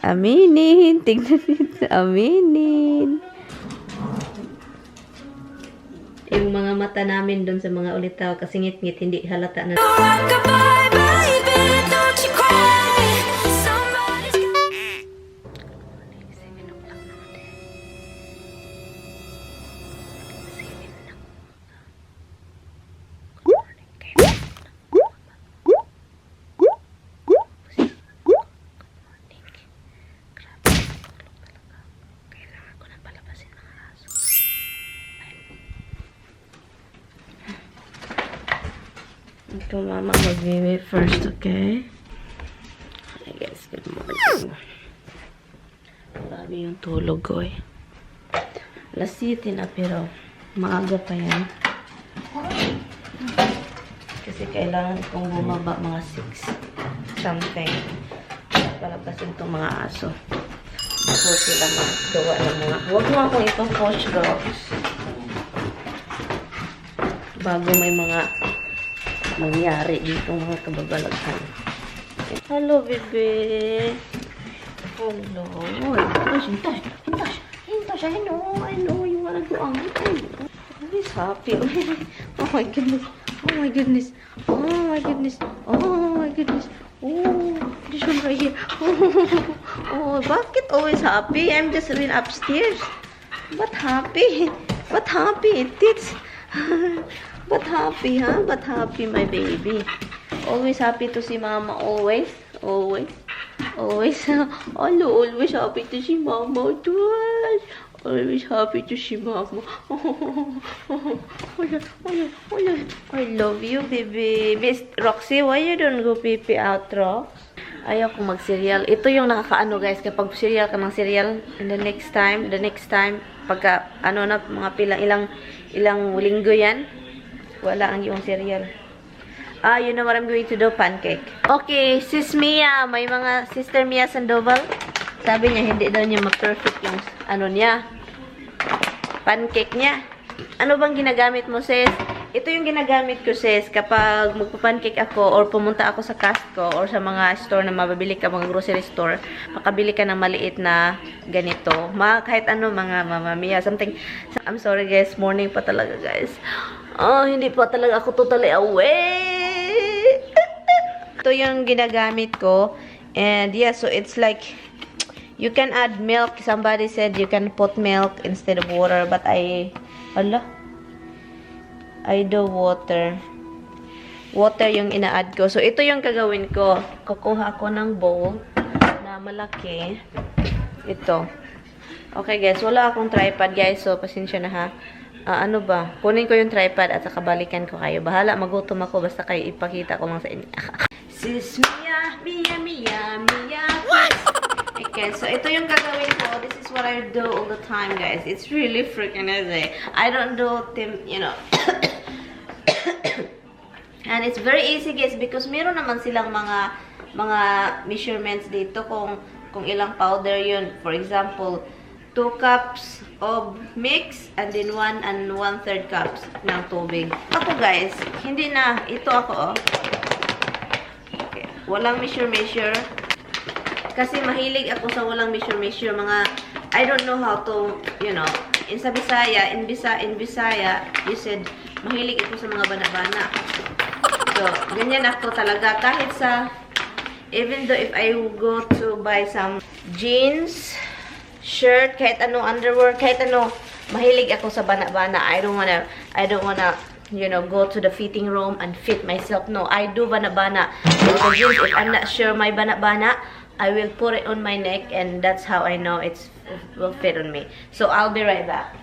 Aminin. Tingnan nito. Aminin. Yung mga mata namin doon sa mga ulitaw kasi ngit-ngit, hindi halata na. Ito, mama, mag-baby first, okay? Hi guys, good morning. Grabe yung tulog ko eh. Alas 7 na pero maaga pa yan. Kasi kailangan kong bumaba mga 6 something. Palabasin itong mga aso. Ako sila magawa ng mga... Huwag mo akong itong coach dogs. Bago may mga mangyari dito mga kababalaghan. Hello, bebe. Hello. Hintash. I know. You wanna go out. He's happy. Oh my goodness. Oh, this one right here. Oh, bakit always happy? I'm just been upstairs. But happy. It's But happy, huh? But happy, my baby. Always happy to see mama. Always. Always happy to see mama. Always happy to see mama. I love you, baby. Miss Roxy, why you don't go pee out, Rox? Ayaw kong mag-cereal. Ito yung nakakaano, guys. Kapag cereal ka ng cereal, and the next time, pagka, ano na, mga ilang linggo yan, wala ang yung cereal. You know what I'm going to do? Pancake. Okay, sis Mia. May mga sister Mia Sandoval. Sabi niya, hindi daw niya ma-perfect yung ano niya. Pancake niya. Ano bang ginagamit mo, sis? Ito yung ginagamit ko, sis. Kapag magpa-pancake ako or pumunta ako sa Costco or sa mga store na mababili ka, mga grocery store, makabili ka ng maliit na ganito. Kahit ano, mga Mama Mia, something. I'm sorry, guys. Morning pa talaga, guys. Hindi pa talaga ako totally awake. Ito yung ginagamit ko. And yeah, so it's like, you can add milk. Somebody said you can put milk instead of water. But I do water. Water yung ina-add ko. So, ito yung gagawin ko. Kukuha ako ng bowl na malaki. Ito. Okay, guys. Wala akong tripod, guys. So, pasensya na, ha. Ano ba? Kunin ko yung tripod at saka balikan ko kayo. Bahala, magutom ako. Basta kayo ipakita ko lang sa inyo. Sis Mia. Okay, so ito yung gagawin ko. This is what I do all the time, guys. It's really freaking easy. I don't do them, you know. And it's very easy, guys, because meron naman silang mga measurements dito kung ilang powder yun. For example, 2 cups of mix and then 1 1/3 cups ng tubig. Ako, guys, hindi na. Ito ako, Okay. Walang measure. Kasi mahilig ako sa walang measure. Mga, I don't know how to, you know, in Bisaya, you said, mahilig ako sa mga bana-bana. So, ganyan ako talaga. Kahit sa, even though if I go to buy some jeans, shirt, kahit ano, underwear, kahit ano, mahilig ako sa bana-bana. I don't wanna, you know, go to the fitting room and fit myself. No, I do bana-bana. So, the jeans, if I'm not sure my bana-bana, I will put it on my neck, and that's how I know it will fit on me. So, I'll be right back.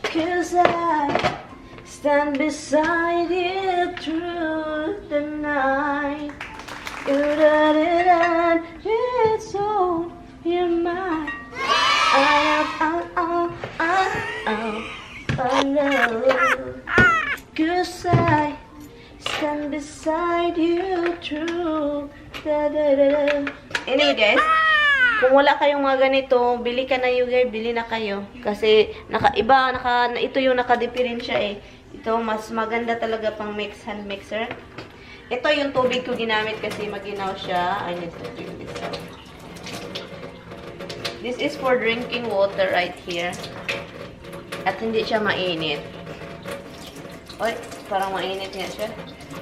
'Cause I stand beside you through the night. It's all you're mine. I know. 'Cause I stand beside you through Anyway, guys, kung wala kayong mga ganito, bili ka na guys, bili na kayo. Kasi ito yung naka-diferensya eh. Ito mas maganda talaga pang hand mixer. Ito yung tubig ko ginamit kasi maginaw siya. I need to drink this out. This is for drinking water right here. At hindi siya mainit. Oy, parang mainit nga siya.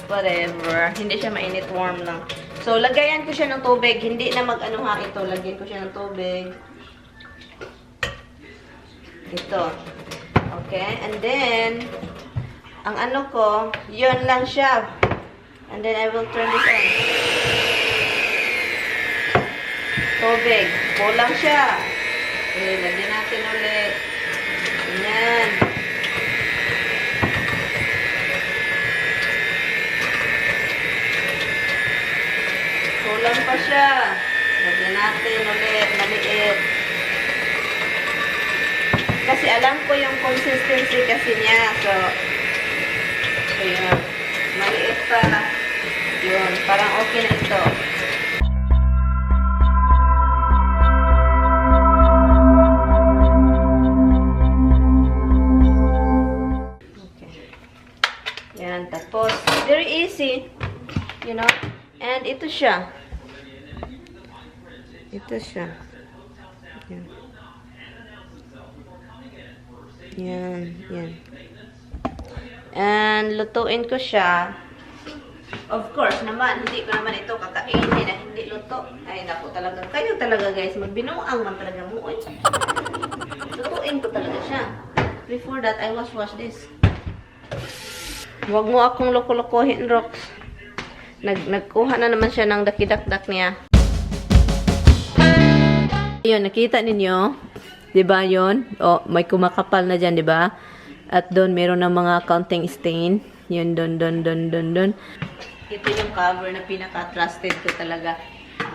Whatever. Hindi siya mainit, warm lang. So, lagayan ko siya ng tubig. Hindi na mag-ano ha ito. Lagyan ko siya ng tubig. Ito. Okay, and then, ang ano ko, yun lang siya. And then, I will turn this on. Tubig. Kulang siya. Okay, lagyan natin ulit. Ayan. Kulang pa siya. Lagyan natin ulit. Maliit. Kasi alam ko yung consistency kasi niya. So yun. Maliit pa. Yun. Parang okay na ito. Okay. Yan. Tapos, very easy. You know? And ito siya. Ito siya. Yan. Yan. Yan. And, lutuin ko siya. Of course, naman, hindi ko naman ito kakainin na hindi luto. Ay, naku talaga. Kayo talaga, guys. Magbinuang man talaga mo. Lutuin ko talaga siya. Before that, I wash this. Huwag mo akong loko-lokohin, Rox. Nagkuha na naman siya ng dakidakdak niya. Ayun, nakita ninyo? Diba yun? O, may kumakapal na dyan, diba? At doon, meron ng mga counting stain. Yun, doon. Ito yung cover na pinaka-trusted ko talaga.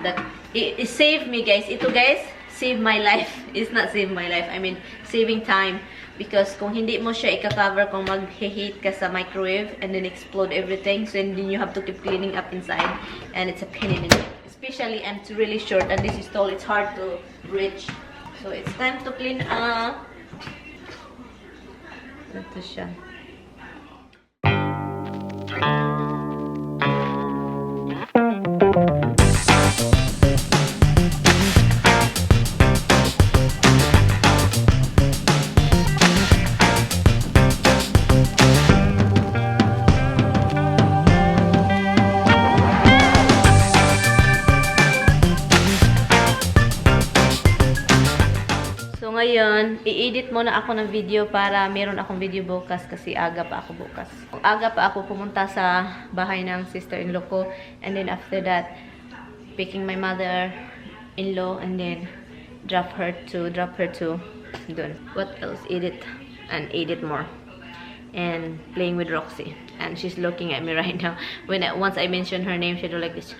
That, it saved me, guys. Ito, guys, save my life. It's not save my life. I mean, saving time. Because kung hindi mo siya ika-cover, kung mag-heat ka sa microwave and then explode everything, so then you have to keep cleaning up inside. And it's a pain in the neck. Especially, and it's really short. And this is tall. It's hard to reach. So, it's time to clean up. Ito siya. Ngayon, i-edit muna ako ng video para meron akong video bukas kasi aga pa ako bukas. Aga pa ako pumunta sa bahay ng sister-in-law ko, and then after that, picking my mother-in-law and then drop her to dun. What else? Edit and edit more. And playing with Roxy. And she's looking at me right now. Once I mention her name, she'll do like this.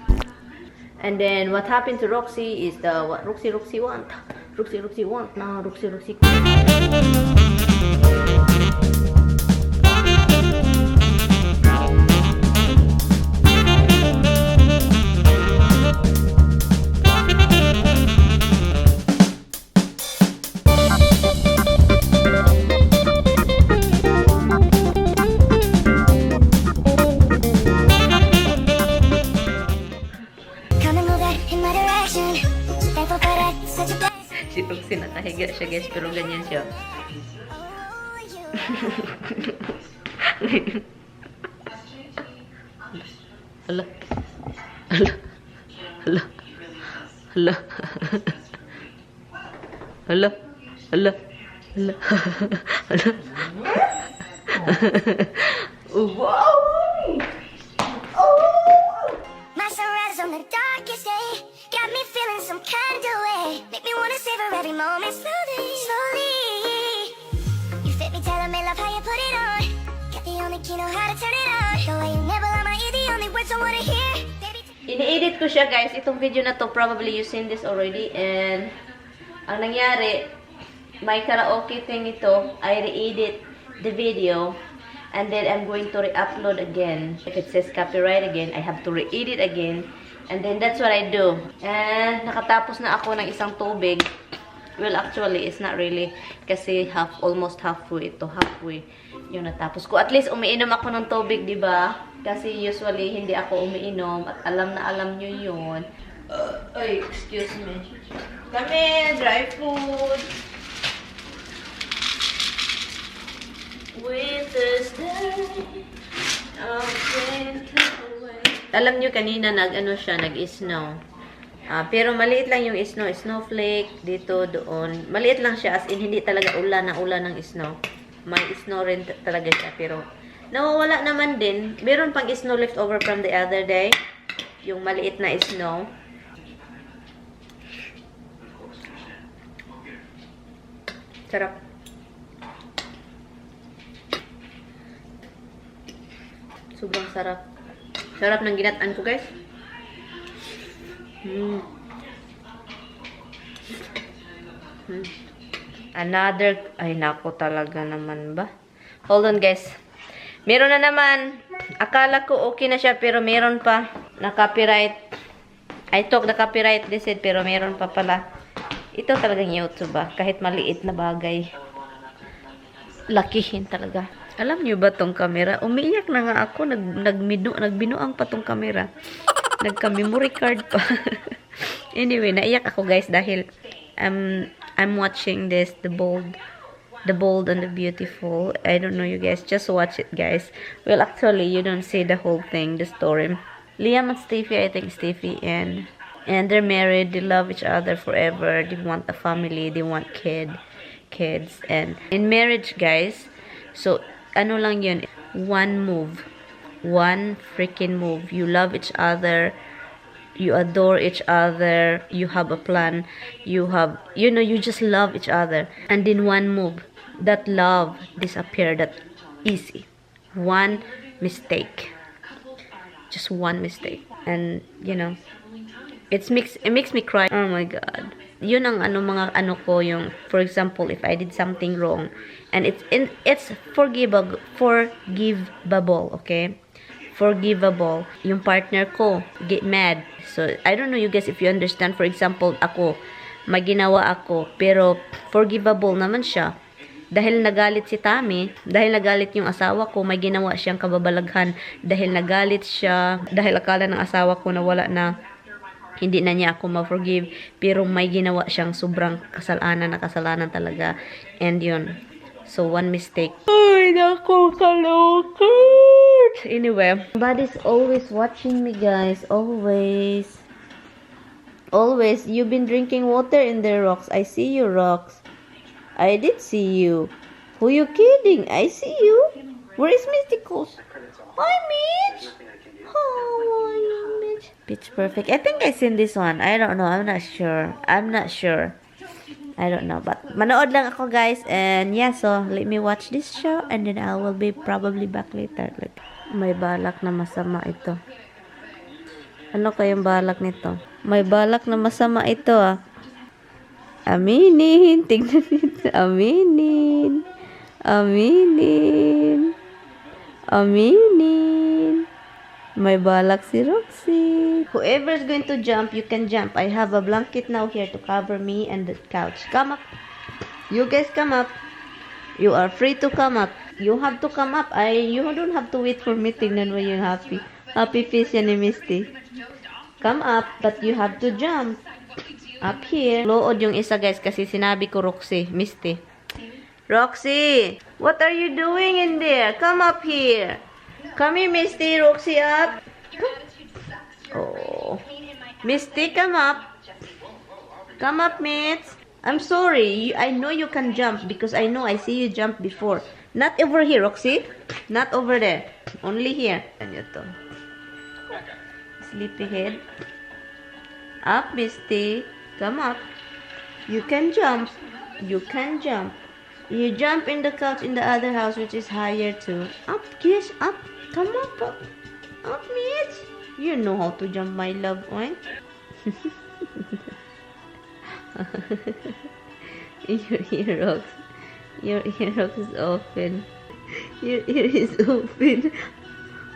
And then what happened to Roxy is the what Roxy want. Roxy want now. Roxy. Si Roxy nakahiga siya, guys, pero ganyan siya. Hala. Wow! My sunrise on the darkest day got me feeling some kind of way. Make me wanna savor every moment slowly. You fit me, telling me love how you put it on. Got the only key, know how to turn it on. The way you nibble on my ear, the only words I wanna hear. Ini-edit ko siya, guys. Itong video na to, probably you've seen this already. And ang nangyari, may karaoke thing ito. I re-edit the video. And then I'm going to re-upload again. If it says copyright again, I have to re-edit again. And then that's what I do. And nakatapos na ako ng isang tubig. Well, actually, it's not really. Kasi almost halfway ito. Halfway yung natapos ko. At least umiinom ako ng tubig, diba? Kasi usually, hindi ako umiinom. At alam na alam nyo yun. Ay, excuse me. Kami, dry food. Winter's day. Alam nyo, kanina nag-snow. Pero maliit lang yung snowflake dito, doon. Maliit lang siya, as in, hindi talaga ulan ng snow. May snow rin talaga siya, pero nawawala naman din. Meron pang snow left over from the other day. Yung maliit na snow. Sarap. Sobrang sarap. Sarap ng ginataan ko, guys. Another, ay nako talaga naman ba? Hold on, guys. Meron na naman. Akala ko okay na siya, pero meron pa na copyright. I took the copyright they said, pero meron pa pala. Ito talagang YouTube ba? Kahit maliit na bagay. Lakihin talaga. Alam niyo ba tong camera? Umiiyak na nga ako. Nagbinuang pa tong camera. Nagka-memory card pa. Anyway, naiyak ako, guys, dahil I'm watching this, the bold and the beautiful. I don't know, you guys. Just watch it, guys. Well, actually, you don't see the whole thing, the story. Liam and Stevie, I think Stevie and they're married. They love each other forever. They want a family. They want kids. And in marriage, guys, so ano lang yun, one move, one freaking move. You love each other. You adore each other. You have a plan. You just love each other. And in one move, that love disappeared. That easy. One mistake. Just one mistake. And, it makes me cry. Oh my God. Yun ang mga ko yung, for example, if I did something wrong, and it's forgivable, okay? Forgivable. Yung partner ko get mad. So, I don't know you guys if you understand. For example, ako, may ginawa ako, pero forgivable naman siya. Dahil nagalit si Tami, dahil nagalit yung asawa ko, may ginawa siyang kababalaghan. Dahil nagalit siya, dahil akala ng asawa ko na wala na, hindi na niya ako ma-forgive, pero may ginawa siyang sobrang kasalanan talaga. And yun. So, one mistake. Ay, naku, kalokot! Anyway, somebody's always watching me, guys. Always. Always. You've been drinking water in there, Rox. I see you, Rox. I did see you. Who you kidding? I see you. Where is Mysticals? Hi, Mitch. How are you, Mitch? Pitch Perfect. I think I seen this one. I don't know. I'm not sure. I don't know. But manood lang ako, guys. And yeah, so let me watch this show. And then I will be probably back later. Like, may balak na masama ito. Ano kayang balak nito? May balak na masama ito, ah. Aminin. Tingnan nito. Aminin. Aminin. Aminin. May balak si Roxy. Whoever is going to jump, you can jump. I have a blanket now here to cover me and the couch. Come up. You guys come up. You are free to come up. You have to come up. You don't have to wait for me. Tingnan mo yung happy. Happy face yan ni Misty. Come up, but you have to jump. Up here. Lood yung isa, guys, kasi sinabi ko Roxy. Misty. Roxy, what are you doing in there? Come up here. Come here, Misty. Roxy, up. Oh. Misty, come up. Come up, Mitch. I'm sorry. I know you can jump because I see you jump before. Not over here, Roxy. Not over there. Only here. Ano to? Sleepyhead. Up, Misty. Come up. You can jump. You can jump. You jump in the couch in the other house, which is higher too. Up, kiss, up. Come up, up. Up, Mitch. You know how to jump, my love, right? Your ear rocks. Your ear rocks is open. Your ear is open.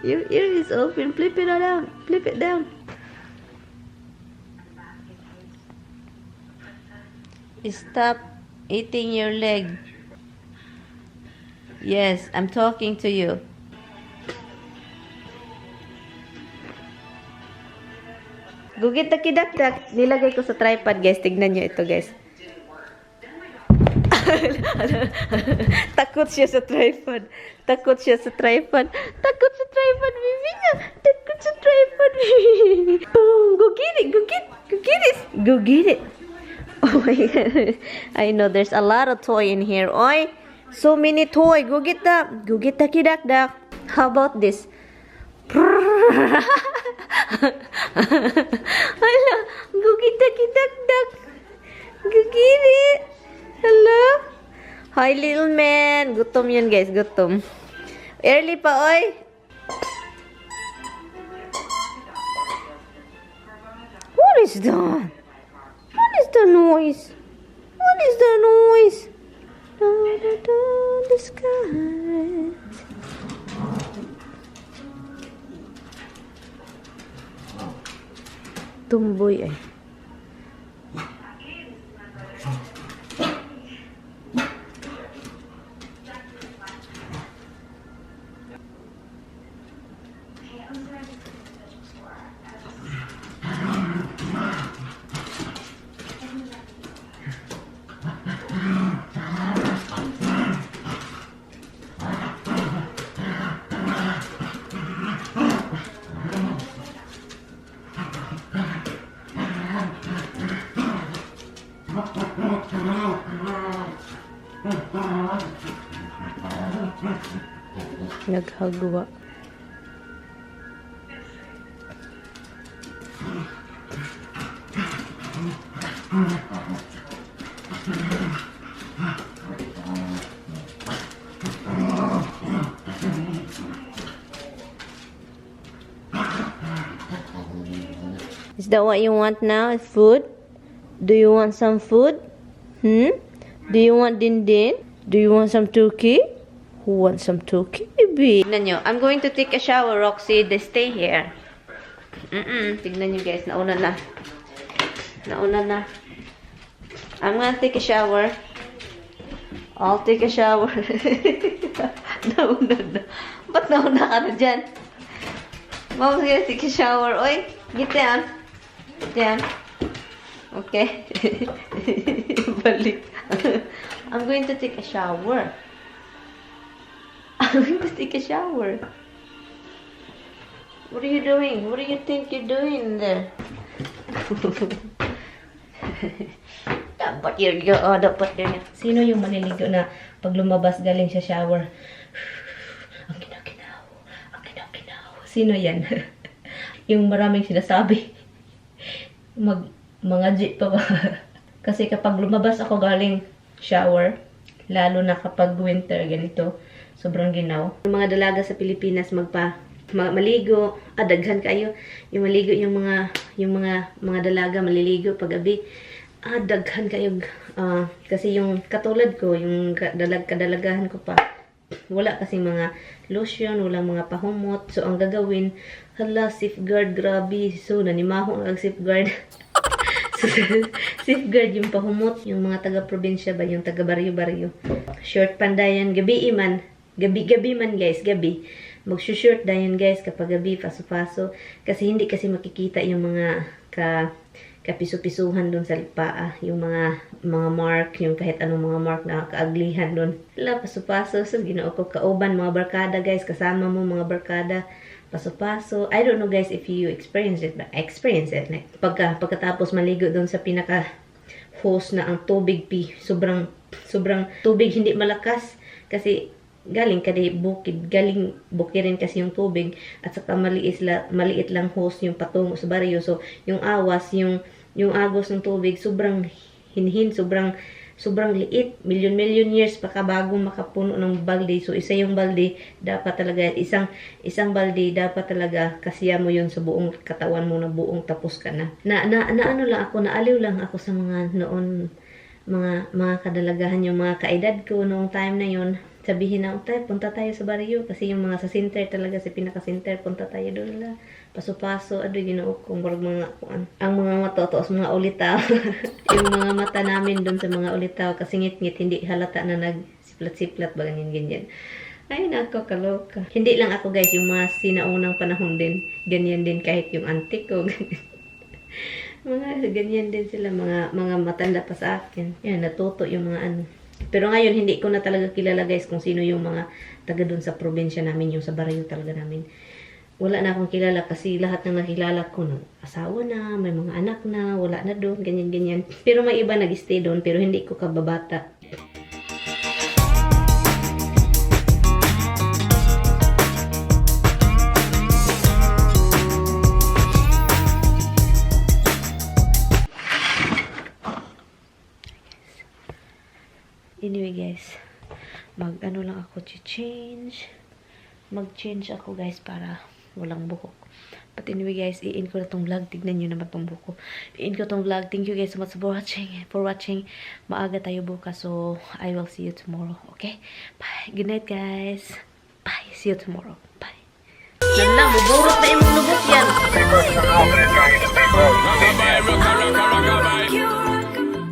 Your ear is open. Flip it down. Flip it down. Stop eating your leg. Yes, I'm talking to you. Gugit na kidakdak. Nilagay ko sa tripod, guys. Tignan nyo ito, guys. Takot siya sa tripod. Takot siya sa tripod. Takot sa tripod, baby niya. Takot sa tripod, baby. Boom. Go get it. Go get it. Go get it. Go get it. Oh my God. I know there's a lot of toy in here. Oy. So many toy. Go get that. Go get the kidakdak. How about this? Hala. Go get the kidakdak. Go get it. Hello? Hi, little man. Gutom yan, guys. Gutom. Early pa, oy. What is that? What is the noise? What is the noise? Da, da, da, the sky. Tumboy, eh. Naghagwa. Is that what you want now? Food? Do you want some food? Do you want din-din? Do you want some turkey? Who wants some turkey, baby? Tignan nyo. I'm going to take a shower, Roxy. They stay here. Tignan nyo, guys. Nauna na. Nauna na. I'm gonna take a shower. I'll take a shower. Nauna na. Ba't nauna ka na dyan? Mom's gonna take a shower. Oy, get down. Get down. Okay. Balik. I'm going to take a shower. I'm going to take a shower. What are you doing? What do you think you're doing there? Dapat yun. Dapat yun. Sino yung maliligo na pag lumabas galing sa shower? Ang kinakinaw. Ang kinakinaw. Sino yan? Yung maraming sinasabi. Mga jeep pa ba? Kasi kapag lumabas ako galing shower, lalo na kapag winter, ganito, sobrang ginaw. Yung mga dalaga sa Pilipinas maligo, daghan kayo. Yung maligo yung mga dalaga maliligo pag gabi. Daghan kayo. Kasi yung katulad ko, yung kadalagahan ko pa, wala kasi mga lotion, wala mga pahumot. So ang gagawin, hala, safeguard, grabe. So nanimaho ang safeguard. Safeguard yung pahumot, yung mga taga-probinsya ba, yung taga-baryo-baryo. Short pandayan, gabi man. Gabi man, guys, gabi. Mag-short dayan, guys, kapag gabi, paso-paso. Kasi hindi kasi makikita yung mga kapiso-pisuhan doon sa paa. Yung mga mark, yung kahit anong mga mark na kaaglihan doon. Wala, paso-paso. So, ginoo ko kauban, mga barkada, guys. Kasama mo, mga barkada. Paso-paso. I don't know, guys, if you experience it, but I experience it. Like, pagkatapos maligo doon sa pinaka-hose na ang tubig, sobrang tubig, hindi malakas. Kasi, galing kada bukid, galing bukirin kasi yung tubig. At saka maliit lang hose yung patungo sa baryo. So, yung awas, yung agos ng tubig, sobrang hinhin, sobrang liit. Million years pa bago makapuno ng balde. So, isa yung balde, dapat talaga, isang balde, dapat talaga kasiya mo yun sa buong katawan mo na buong tapos ka na. Ano lang ako, naaliw lang ako sa mga noon, mga kadalagahan, yung mga kaedad ko noong time na yun. Sabihin na, punta tayo sa baryo. Kasi yung mga sa center talaga, sa pinaka-center, punta tayo doon lang. Paso-paso, ginoo kong mga ang mga matotos, mga ulitaw. Yung mga mata namin doon sa mga ulitaw, kasi ngit-ngit, hindi halata na nagsiplat-siplat ba, ganyan. Ay, nako, kaloka. Hindi lang ako, guys, yung mga sinaunang panahon din. Ganyan din kahit yung auntie ko. Mga ganyan din sila, mga matanda pa sa akin. Yan, natuto yung mga ano. Pero ngayon, hindi ko na talaga kilala guys kung sino yung mga taga doon sa probinsya namin, yung sa baryo talaga namin. Wala na akong kilala kasi lahat ng nakilala ko na asawa na, may mga anak na, wala na doon, ganyan-ganyan. Pero may iba nag-stay doon, pero hindi ko kababata. Anyway guys, mag-ano lang ako, mag-change ako guys para walang buhok. But anyway guys, i-end ko na tong vlog. Tignan nyo naman tong buhok ko. I-end ko tong vlog. Thank you guys so much for watching. Maaga tayo bukas, so I will see you tomorrow. Okay? Bye. Good night guys. Bye. See you tomorrow. Bye. Yan lang, buburot na yung lubot yan.